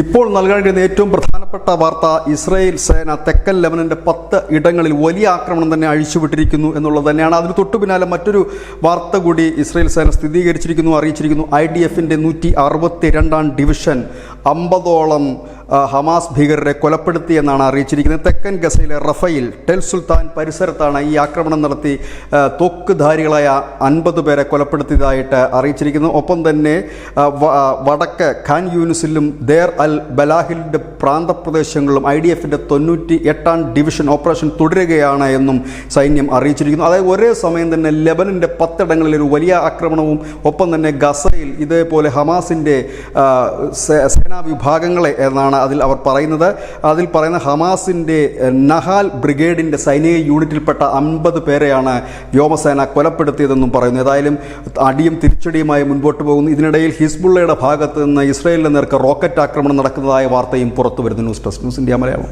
ഇപ്പോൾ നൽകാൻ കഴിയുന്ന ഏറ്റവും പ്രധാനപ്പെട്ട വാർത്ത, ഇസ്രായേൽ സേന തെക്കൻ ലെബനന്റെ 10 ഇടങ്ങളിൽ വലിയ ആക്രമണം തന്നെ അഴിച്ചുവിട്ടിരിക്കുന്നു എന്നുള്ളത് തന്നെയാണ്. അതിന് തൊട്ടു പിന്നാലെ മറ്റൊരു വാർത്ത കൂടി ഇസ്രായേൽ സേന അറിയിച്ചിരിക്കുന്നു. IDFന്റെ 162ാം ഡിവിഷൻ 50ഓളം ഹമാസ് ഭീകരരെ കൊലപ്പെടുത്തിയെന്നാണ് അറിയിച്ചിരിക്കുന്നത്. തെക്കൻ ഗസയിലെ റഫയിൽ ടെൽ സുൽത്താൻ പരിസരത്താണ് ഈ ആക്രമണം നടത്തി തോക്കുധാരികളായ 50 പേരെ കൊലപ്പെടുത്തിയതായിട്ട് അറിയിച്ചിരിക്കുന്നു. ഒപ്പം തന്നെ വടക്ക് ഖാൻ യൂനിസിലും ദേർ അൽ ബലാഹിലിൻ്റെ പ്രാന്തപ്രദേശങ്ങളിലും IDFന്റെ 98ാം ഡിവിഷൻ ഓപ്പറേഷൻ തുടരുകയാണ് എന്നും സൈന്യം അറിയിച്ചിരിക്കുന്നു. അതായത് ഒരേ സമയം തന്നെ ലെബനൻ്റെ 10 ഇടങ്ങളിൽ ഒരു വലിയ ആക്രമണവും, ഒപ്പം തന്നെ ഗസയിൽ ഇതേപോലെ ഹമാസിൻ്റെ സേനാ വിഭാഗങ്ങളെ എന്നാണ് അതിൽ അവർ പറയുന്നത്. അതിൽ പറയുന്ന ഹമാസിൻ്റെ നഹാൽ ബ്രിഗേഡിൻ്റെ സൈനിക യൂണിറ്റിൽപ്പെട്ട 50 പേരെയാണ് വ്യോമസേന കൊലപ്പെടുത്തിയതെന്നും പറയുന്നു. ഏതായാലും അടിയും തിരിച്ചടിയുമായി മുൻപോട്ട് പോകുന്നു. ഇതിനിടയിൽ ഹിസ്ബുള്ളയുടെ ഭാഗത്ത് നിന്ന് ഇസ്രായേലിന് നേർക്ക് റോക്കറ്റ് ആക്രമണം നടക്കുന്നതായ വാർത്തയും പുറത്തു വരുന്നു. News desk news India Malayalam.